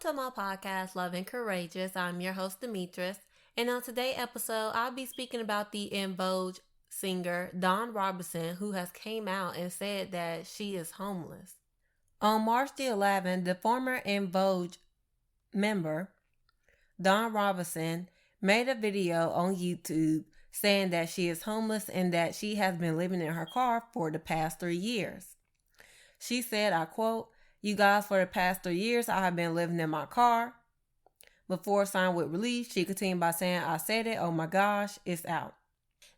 to my podcast, Love and Courageous. I'm your host, Demetris. And on today's episode, I'll be speaking about the En Vogue singer, Dawn Robinson, who has came out and said that she is homeless. On March the 11th, the former En Vogue member, Dawn Robinson, made a video on YouTube saying that she is homeless and that she has been living in her car for the past 3 years. She said, I quote, "You guys, for the past 3 years, I have been living in my car." Before signed with relief, she continued by saying, I said it, oh my gosh, it's out.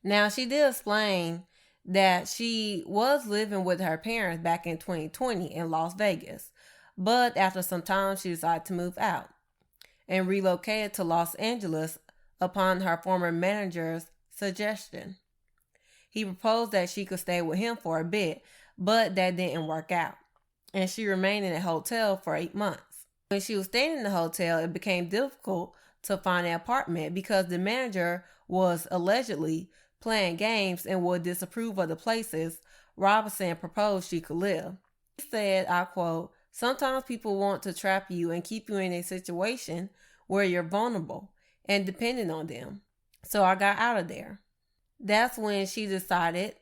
Now, she did explain that she was living with her parents back in 2020 in Las Vegas, but after some time, she decided to move out and relocated to Los Angeles upon her former manager's suggestion. He proposed that she could stay with him for a bit, but that didn't work out, and she remained in a hotel for 8 months. When she was staying in the hotel, it became difficult to find an apartment because the manager was allegedly playing games and would disapprove of the places Robinson proposed she could live. He said, I quote, "Sometimes people want to trap you and keep you in a situation where you're vulnerable and dependent on them. So I got out of there." That's when she decided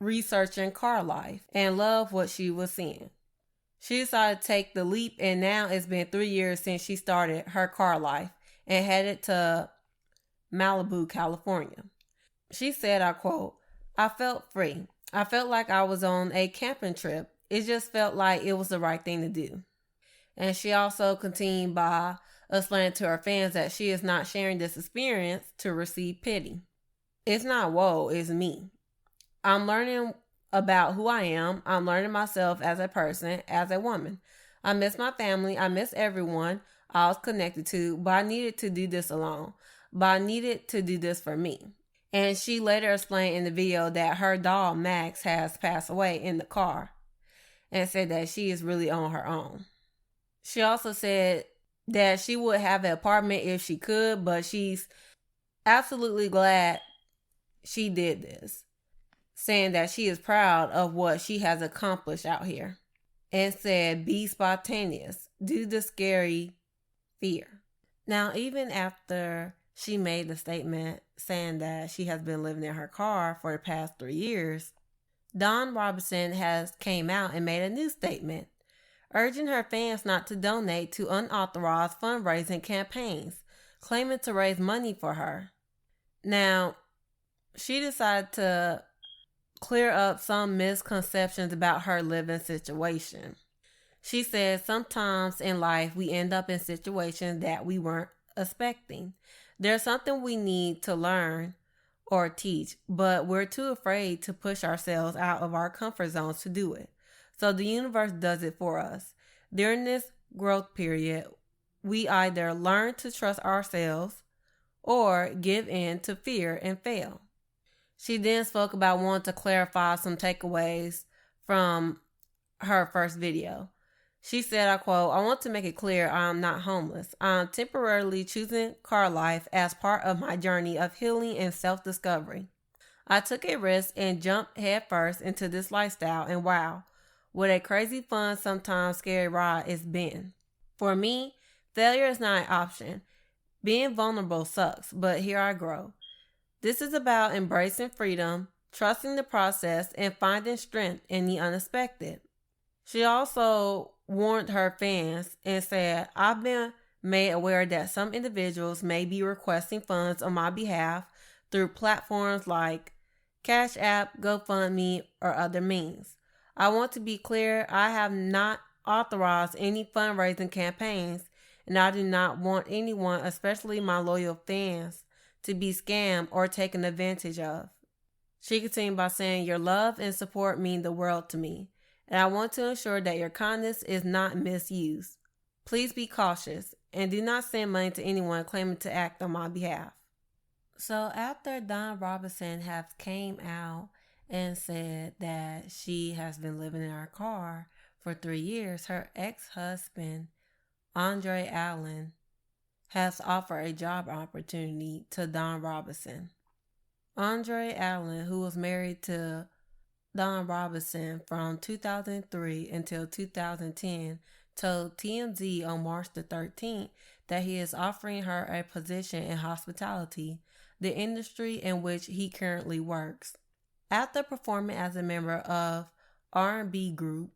researching car life and loved what she was seeing. She decided to take the leap, and now it's been 3 years since she started her car life and headed to Malibu, California. She said, I quote, "I felt free. I felt like I was on a camping trip. It just felt like it was the right thing to do." And she also continued by explaining to her fans that she is not sharing this experience to receive pity. It's not woe, it's me. I'm learning about who I am. I'm learning myself as a person, as a woman. I miss my family. I miss everyone I was connected to, but I needed to do this alone. But I needed to do this for me. And she later explained in the video that her dog, Max, has passed away in the car and said that she is really on her own. She also said that she would have an apartment if she could, but she's absolutely glad she did this, saying that she is proud of what she has accomplished out here, and said, be spontaneous, do the scary fear. Now, even after she made the statement saying that she has been living in her car for the past 3 years, Dawn Robinson has came out and made a new statement, urging her fans not to donate to unauthorized fundraising campaigns, claiming to raise money for her. Now, she decided to clear up some misconceptions about her living situation. She said, sometimes in life we end up in situations that we weren't expecting. There's something we need to learn or teach, but we're too afraid to push ourselves out of our comfort zones to do it. So the universe does it for us. During this growth period, we either learn to trust ourselves or give in to fear and fail. She then spoke about wanting to clarify some takeaways from her first video. She said, I quote, "I want to make it clear I am not homeless. I am temporarily choosing car life as part of my journey of healing and self-discovery. I took a risk and jumped headfirst into this lifestyle, and wow, what a crazy fun, sometimes scary ride it's been. For me, failure is not an option. Being vulnerable sucks, but here I grow. This is about embracing freedom, trusting the process, and finding strength in the unexpected." She also warned her fans and said, "I've been made aware that some individuals may be requesting funds on my behalf through platforms like Cash App, GoFundMe, or other means. I want to be clear, I have not authorized any fundraising campaigns, and I do not want anyone, especially my loyal fans, to be scammed or taken advantage of." She continued by saying, "Your love and support mean the world to me, and I want to ensure that your kindness is not misused. Please be cautious and do not send money to anyone claiming to act on my behalf." So after Dawn Robinson has came out and said that she has been living in her car for 3 years, her ex-husband, Andre Allen, has offered a job opportunity to Dawn Robinson. Andre Allen, who was married to Dawn Robinson from 2003 until 2010 told TMZ on March the 13th that he is offering her a position in hospitality, the industry in which he currently works. After performing as a member of R&B group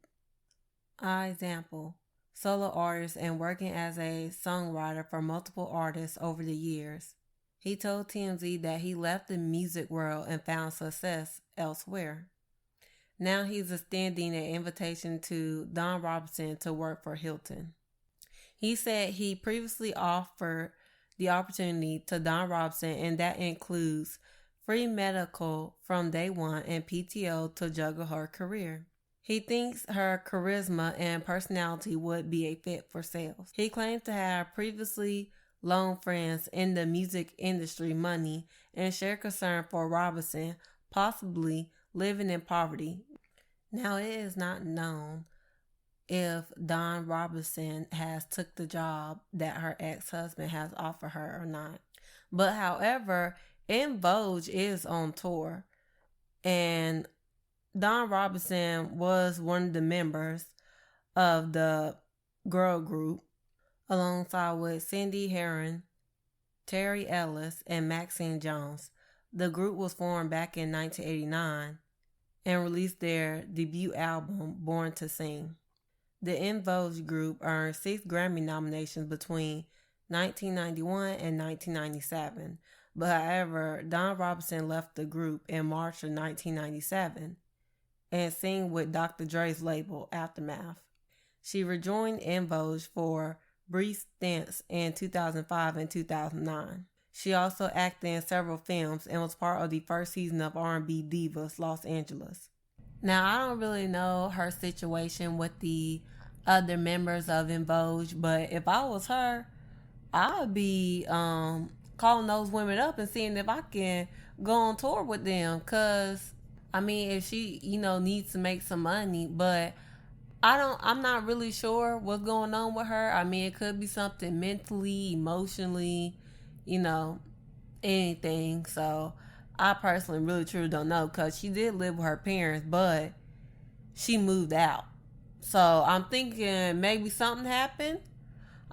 Example, solo artist, and working as a songwriter for multiple artists over the years, he told TMZ that he left the music world and found success elsewhere. Now he's extending an invitation to Don Robinson to work for Hilton. He said he previously offered the opportunity to Don Robinson, and that includes free medical from day one and PTO to juggle her career. He thinks her charisma and personality would be a fit for sales. He claims to have previously loaned friends in the music industry money and shared concern for Robinson possibly living in poverty. Now, it is not known if Don Robinson has took the job that her ex-husband has offered her or not. But however, En Vogue is on tour, and Don Robinson was one of the members of the girl group alongside with Cindy Herron, Terry Ellis, and Maxine Jones. The group was formed back in 1989 and released their debut album, Born to Sing. The En Vogue group earned 6 Grammy nominations between 1991 and 1997. But however, Don Robinson left the group in March of 1997 and sang with Dr. Dre's label, Aftermath. She rejoined En Vogue for brief stints in 2005 and 2009. She also acted in several films and was part of the first season of R&B Divas Los Angeles. Now, I don't really know her situation with the other members of En Vogue, but if I was her, I'd be calling those women up and seeing if I can go on tour with them, because I mean, if she, needs to make some money, but I'm not really sure what's going on with her. I mean, it could be something mentally, emotionally, anything. So I personally really truly don't know, because she did live with her parents, but she moved out. So I'm thinking maybe something happened.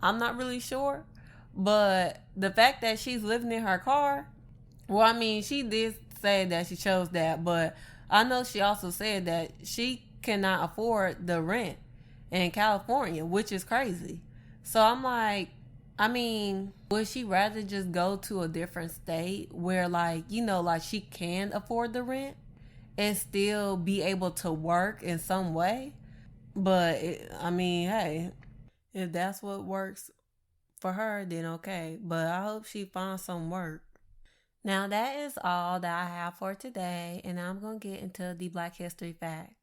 I'm not really sure. But the fact that she's living in her car, well, I mean, she did say that she chose that, but I know she also said that she cannot afford the rent in California, which is crazy. So I'm like, I mean, would she rather just go to a different state where, she can afford the rent and still be able to work in some way? But, hey, if that's what works for her, then okay. But I hope she finds some work. Now, that is all that I have for today, and I'm going to get into the Black History Fact.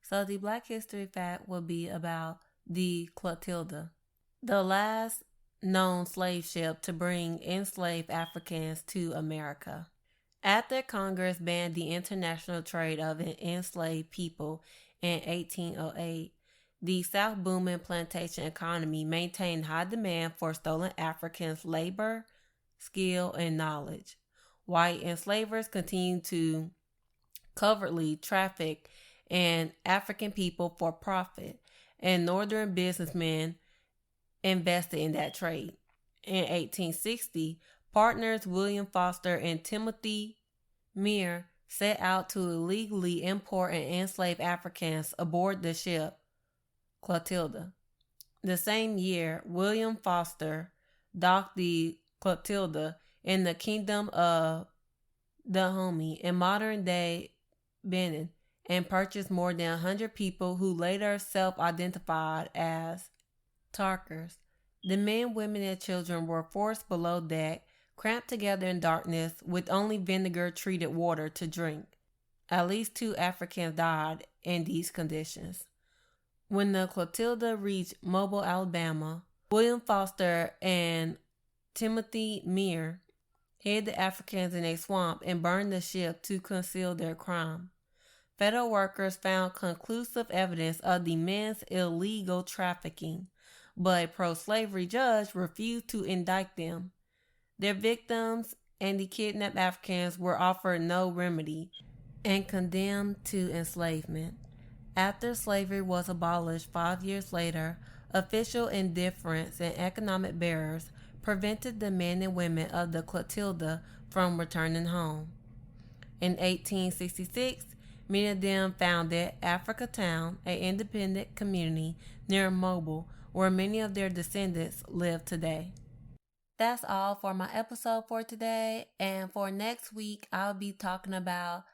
So the Black History Fact will be about the Clotilda, the last known slave ship to bring enslaved Africans to America. After Congress banned the international trade of enslaved people in 1808, the South booming plantation economy maintained high demand for stolen Africans' labor, skill, and knowledge. White enslavers continued to covertly traffic in African people for profit, and northern businessmen invested in that trade. In 1860, partners William Foster and Timothy Mear set out to illegally import and enslave Africans aboard the ship Clotilda. The same year, William Foster docked the Clotilda in the Kingdom of Dahomey in modern-day Benin and purchased more than 100 people who later self-identified as Tarkers. The men, women, and children were forced below deck, cramped together in darkness with only vinegar-treated water to drink. At least 2 Africans died in these conditions. When the Clotilda reached Mobile, Alabama, William Foster and Timothy Mear hid the Africans in a swamp and burned the ship to conceal their crime. Federal workers found conclusive evidence of the men's illegal trafficking, but a pro-slavery judge refused to indict them. Their victims and the kidnapped Africans were offered no remedy and condemned to enslavement. After slavery was abolished 5 years later, Official indifference and economic barriers prevented the men and women of the Clotilda from returning home. In 1866, many of them founded Africa Town, an independent community near Mobile, where many of their descendants live today. That's all for my episode for today. And for next week, I'll be talking about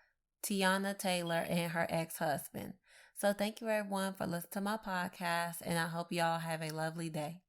Tiana Taylor and her ex-husband. So thank you everyone for listening to my podcast, and I hope y'all have a lovely day.